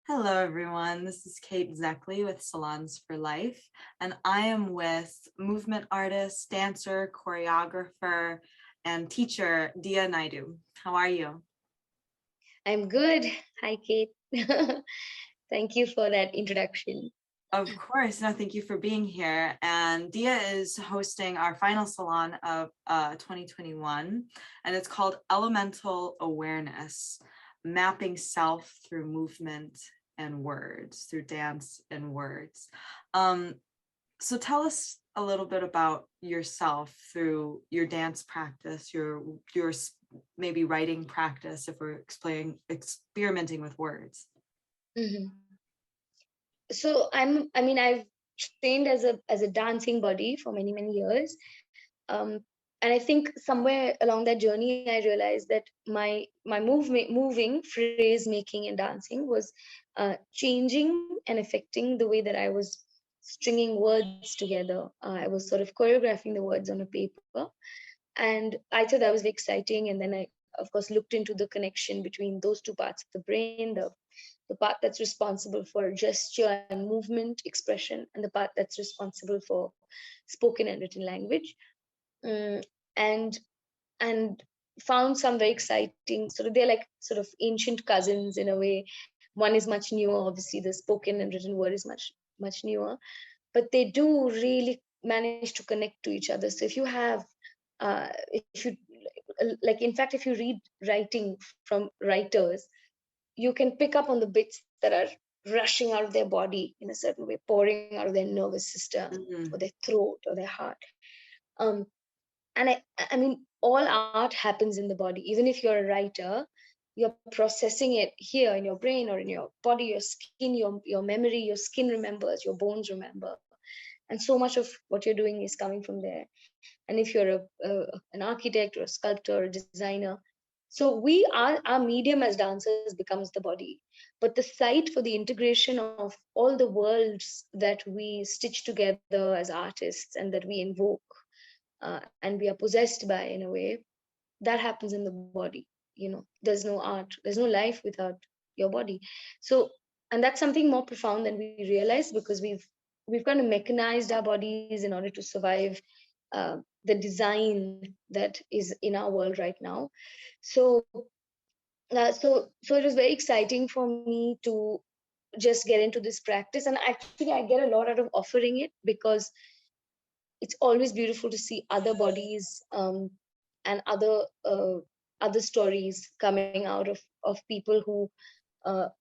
Hello, everyone. This is Kate Szekely with Salons for Life, and I am with movement artist, dancer, choreographer, and teacher, Diya Naidu. How are you? I'm good. Hi, Kate. Thank you for that introduction. Of course. No, thank you for being here. And Diya is hosting our final salon of 2021, and it's called Elemental Awareness, Mapping Self Through Movement and Words, through dance and words. So tell us a little bit about yourself through your dance practice, your maybe writing practice, if we're experimenting with words. Mhm. I've trained as a dancing body for many years. Um, and I think somewhere along that journey, I realized that my moving, phrase making, and dancing was changing and affecting the way that I was stringing words together. I was sort of choreographing the words on a paper, and I thought that was very exciting. And then I, of course, looked into the connection between those two parts of the brain, the part that's responsible for gesture and movement expression, and the part that's responsible for spoken and written language. Mm, and and found some very exciting sort of, they're like sort of ancient cousins in a way. One is much newer, obviously the spoken and written word is much newer, but they do really manage to connect to each other. So if you have if you like, in fact, if you read writing from writers, you can pick up on the bits that are rushing out of their body in a certain way, pouring out of their nervous system or Mhm. their throat or their heart. um, and I mean, all art happens in the body. Even if you're a writer, you're processing it here in your brain or in your body, your skin, your memory. Your skin remembers, your bones remember, and so much of what you're doing is coming from there. And if you're an architect or a sculptor or a designer, so we are, our medium as dancers becomes the body, but the site for the integration of all the worlds that we stitch together as artists and that we invoke, and we are possessed by in a way, that happens in the body. There's no art, there's no life without your body. So, and that's something more profound than we realize, because we've kind of mechanized our bodies in order to survive the design that is in our world right now. So so it was very exciting for me to just get into this practice, and actually I get a lot out of offering it, because it's always beautiful to see other bodies, and other stories coming out of people who,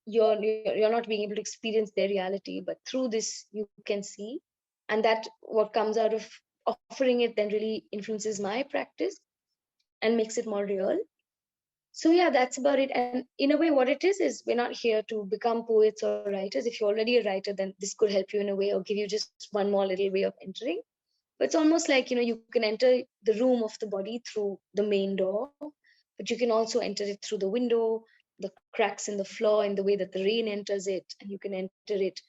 you're not being able to experience their reality, but through this you can see. And that what comes out of offering it then really influences my practice and makes it more real. So yeah, that's about it. And in a way, what it is we're not here to become poets or writers. If you're already a writer, then this could help you in a way, or give you just one more little way of entering. But it's almost like, you can enter the room of the body through the main door, but you can also enter it through the window, the cracks in the floor, in the way that the rain enters it, and you can enter it,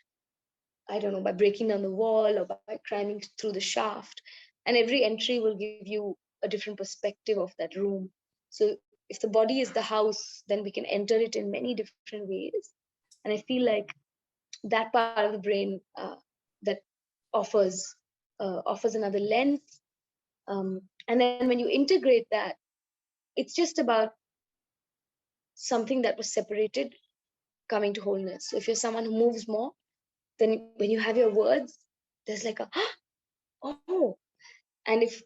I don't know, by breaking down the wall or by climbing through the shaft. And every entry will give you a different perspective of that room. So if the body is the house, then we can enter it in many different ways. And I feel like that part of the brain, that offers offers another lens. And then when you integrate that, it's just about something that was separated coming to wholeness. So if you're someone who moves more, then when you have your words, there's like a oh. And if,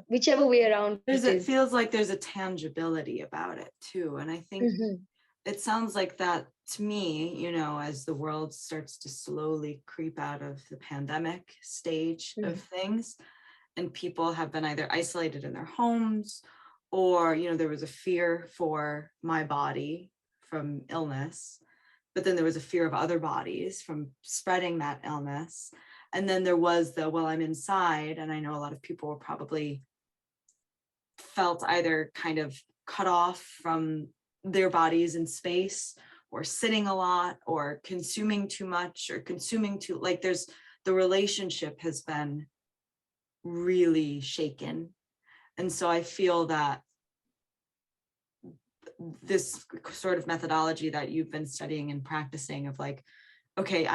whichever way around it It is. feels like there's a tangibility about it too. And I think Mhm, it sounds like that to me, as the world starts to slowly creep out of the pandemic stage of mhm, things, and people have been either isolated in their homes, or there was a fear for my body from illness, but then there was a fear of other bodies from spreading that illness. And then there was the, well, I'm inside, and I know a lot of people were probably felt either kind of cut off from their bodies in space, or sitting a lot, or consuming too much, or consuming too, like, there's, the relationship has been really shaken. And so I feel that this sort of methodology that you've been studying and practicing of like, okay,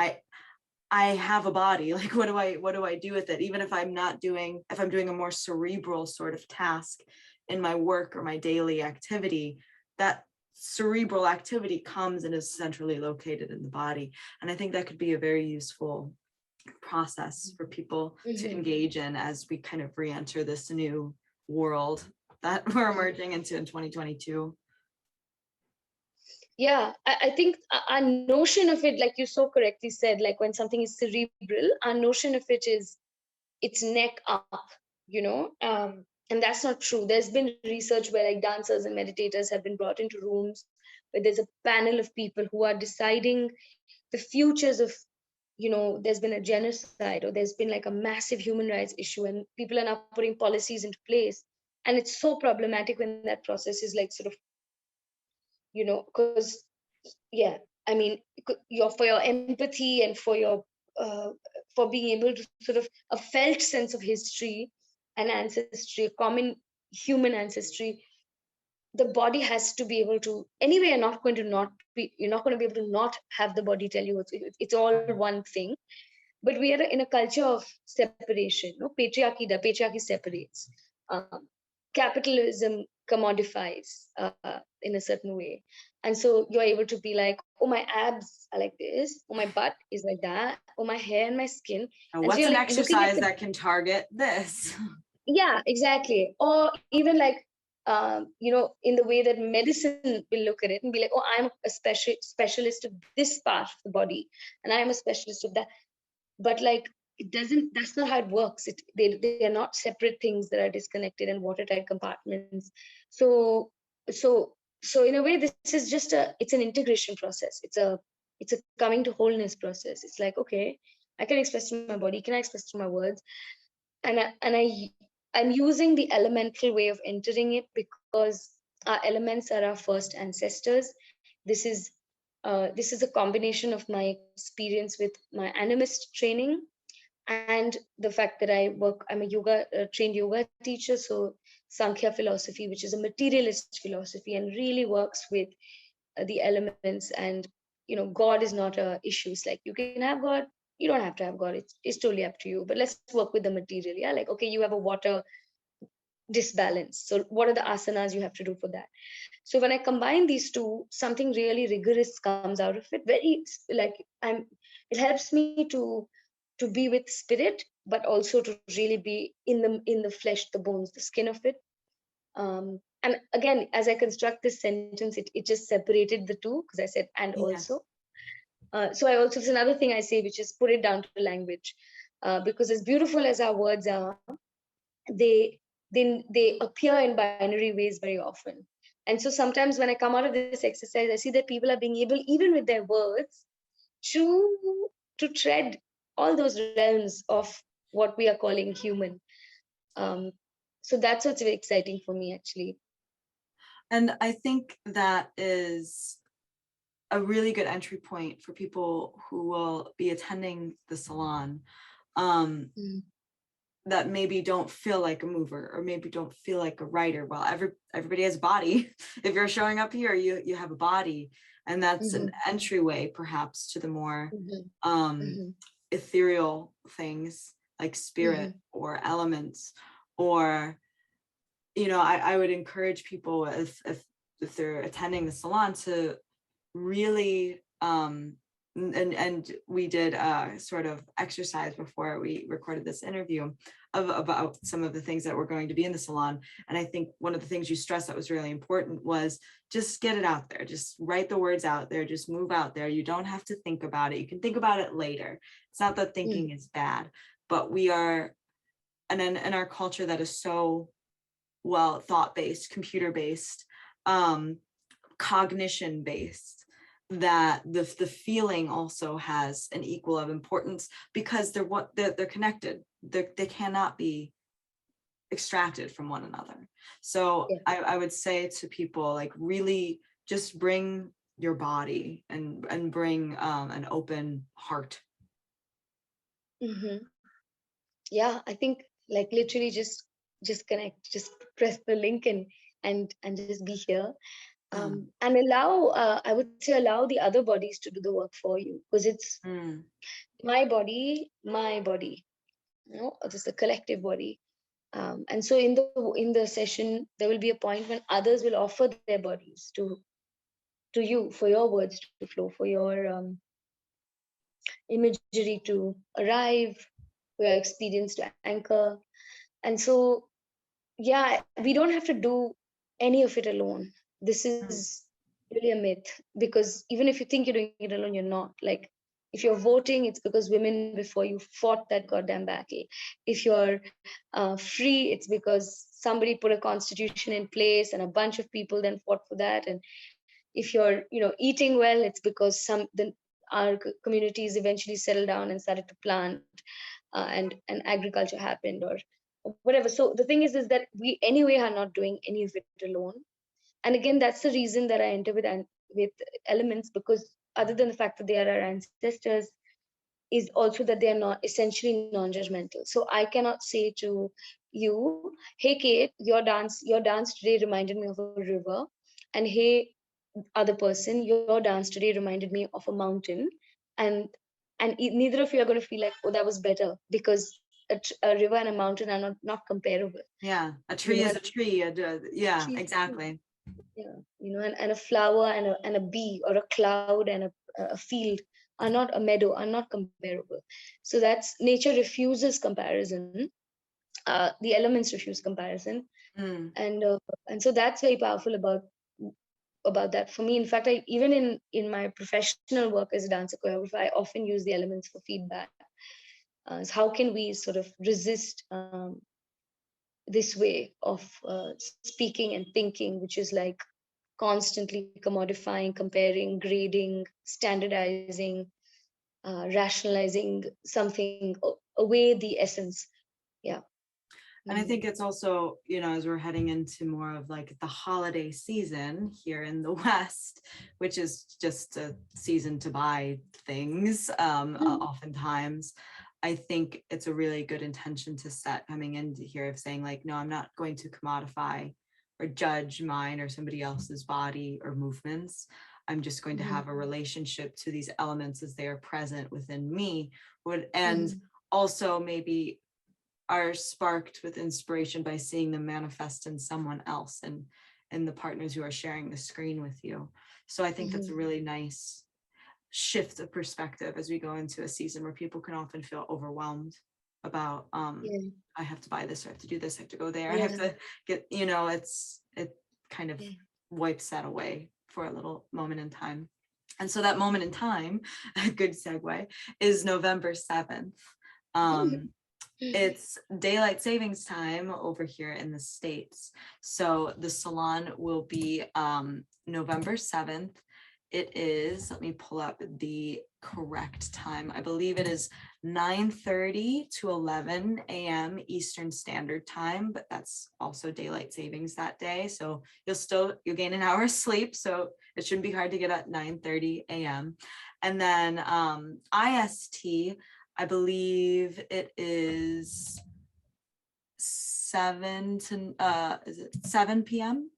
I have a body, like what do I do with it? Even if I'm doing a more cerebral sort of task in my work or my daily activity, that cerebral activity comes and is centrally located in the body. And I think that could be a very useful process for people to engage in as we kind of re-enter this new world that we're emerging into in 2022. Yeah, I think our notion of it, like you so correctly said, like when something is cerebral, our notion of it is it's neck up, you know, and that's not true. There's been research where like dancers and meditators have been brought into rooms where there's a panel of people who are deciding the futures of, you know, there's been a genocide or there's been like a massive human rights issue, and people are now putting policies into place. And it's so problematic when that process is like sort of, you know, because yeah, I mean, for your empathy and uh, for being able to sort of a felt sense of history and ancestry, a common human ancestry, the body has to be able to. Anyway, you're not going to be able to not have the body tell you it's all one thing. But we are in a culture of separation. No, patriarchy separates. Um, Capitalism commodifies in a certain way, and so you're able to be like, oh, my abs are like this, oh, my butt is like that, oh, my hair and my skin. And And so what's you're an like looking at exercise that can target this? yeah, exactly. Or even like, you know, in the way that medicine will look at it and be like, oh, I'm a specialist of this part of the body, and I'm a specialist of that. But like, it doesn't. That's not how it works. They are not separate things that are disconnected and watertight compartments. So so so in a way, this is just it's an integration process. It's a coming to wholeness process. It's like, okay, I can express through my body. Can I express through my words? I'm using the elemental way of entering it because our elements are our first ancestors. This is this is a combination of my experience with my animist training and the fact that I'm a yoga trained yoga teacher. So Sankhya philosophy, which is a materialist philosophy and really works with the elements. And you know, God is not a issue. It's like you can have God, you don't have to have God. It's totally up to you. But let's work with the material. Yeah, like okay, you have a water disbalance. So what are the asanas you have to do for that? So when I combine these two, something really rigorous comes out of it. Very like I'm. It helps me to be with spirit, but also to really be in the flesh, the bones, the skin of it. And again, as I construct this sentence, it just separated the two because I said and Yes. also. So I also, it's another thing I say, which is put it down to language, because as beautiful as our words are, they they appear in binary ways very often. And so sometimes when I come out of this exercise, I see that people are being able, even with their words, to tread all those realms of what we are calling human. Um, so that's what's very exciting for me, actually. And I think that is a really good entry point for people who will be attending the salon, that maybe don't feel like a mover or maybe don't feel like a writer. Well, everybody has a body. If you're showing up here, you have a body, and that's an entryway perhaps to the more ethereal things like spirit or elements. Or you know, I would encourage people if they're attending the salon to really and we did a sort of exercise before we recorded this interview about some of the things that were going to be in the salon. And I think one of the things you stressed that was really important was just get it out there, just write the words out there, just move out there. You don't have to think about it. You can think about it later. It's not that thinking is bad, but we are, and in our culture that is so well thought-based, computer-based, cognition-based, that the feeling also has an equal of importance because they're connected. They cannot be extracted from one another. So Yeah. I would say to people, like, really just bring your body and bring an open heart. Yeah, I think like literally just connect, just press the link and just be here. Yeah. And I would say allow the other bodies to do the work for you, because it's Mm. my body, it's the collective body. And so in the session, there will be a point when others will offer their bodies to you, for your words to flow, for your imagery to arrive, for your experience to anchor. And so, yeah, we don't have to do any of it alone. This Mm. is really a myth, because even if you think you're doing it alone, you're not. Like, if you're voting, it's because women before you fought that goddamn battle. If you're free, it's because somebody put a constitution in place and a bunch of people then fought for that. And if you're, eating well, it's because our communities eventually settled down and started to plant, and agriculture happened, or whatever. So the thing is that we anyway are not doing any of it alone. And again, that's the reason that I enter with elements, because other than the fact that they are our ancestors, is also that they are not essentially non-judgmental. So I cannot say to you, hey Kate, your dance today reminded me of a river, and hey other person, your dance today reminded me of a mountain, and neither of you are going to feel like, oh, that was better, because a river and a mountain are not comparable. Yeah. A You tree know, is and a tree. Yeah, trees too. exactly. Yeah, and a flower and a bee, or a cloud and a field, are not a meadow, are not comparable. So that's nature refuses comparison. The elements refuse comparison, Mm. and uh, and so that's very powerful about that for me. In fact, I even in my professional work as a dancer choreographer, I often use the elements for feedback. So how can we sort of resist this way of speaking and thinking, which is like constantly commodifying, comparing, grading, standardizing, rationalizing something away the essence. Yeah. And I Mm. think it's also, as we're heading into more of like the holiday season here in the West, which is just a season to buy things, Mhm. oftentimes, I think it's a really good intention to set coming into here of saying like, no, I'm not going to commodify or judge mine or somebody else's body or movements. I'm just going to Mhm. have a relationship to these elements as they are present within me. And Mhm. also maybe are sparked with inspiration by seeing them manifest in someone else and the partners who are sharing the screen with you. So I think that's a Mhm. really nice shift of perspective as we go into a season where people can often feel overwhelmed about Yeah. I have to buy this, or I have to do this, I have to go there, I have Yeah. to get, it kind of Yeah. wipes that away for a little moment in time. And so that moment in time, a good segue, is November 7th. Um, it's daylight savings time over here in the States. So the salon will be November 7th. It is, let me pull up the correct time. I believe it is 9:30 to 11 a.m. Eastern Standard Time, but that's also daylight savings that day. So you'll gain an hour of sleep. So it shouldn't be hard to get at 9:30 a.m. And then IST, I believe it is 7 p.m.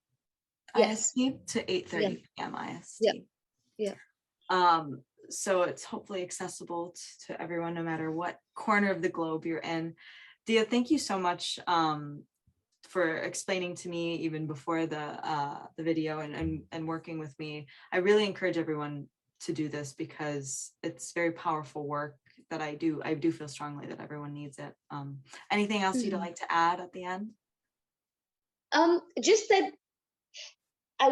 Yes. IST to Yeah. 8:30 p.m. Yeah. IST. Yeah. So it's hopefully accessible to everyone, no matter what corner of the globe you're in. Diya, thank you so much for explaining to me even before the video and working with me. I really encourage everyone to do this because it's very powerful work that I do. I do feel strongly that everyone needs it. Anything else you'd Mhm. like to add at the end? Just that I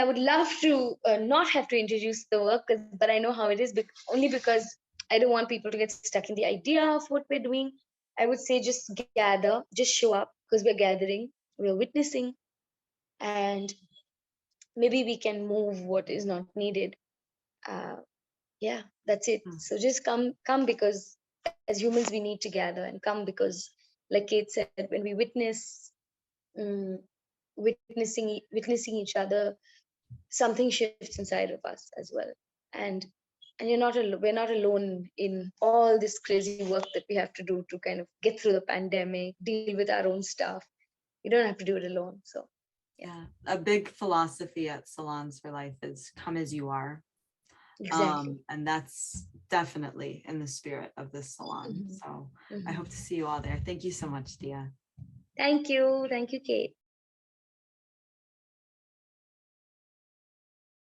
would love to not have to introduce the work, but I know how it is, only because I don't want people to get stuck in the idea of what we're doing. I would say just gather, just show up, because we're gathering, we're witnessing, and maybe we can move what is not needed. Uh, yeah, that's it. Hmm. So just come because as humans we need to gather, and come because, like Kate said, when we um, witnessing each other, something shifts inside of us as well. And we're not alone in all this crazy work that we have to do to kind of get through the pandemic, deal with our own stuff. You don't have to do it alone. So Yeah. A big philosophy at Salons for Life is come as you are. Exactly. And that's definitely in the spirit of this salon. Mhm. So I Mhm. hope to see you all there. Thank you so much, Diya. Thank you. Thank you, Kate.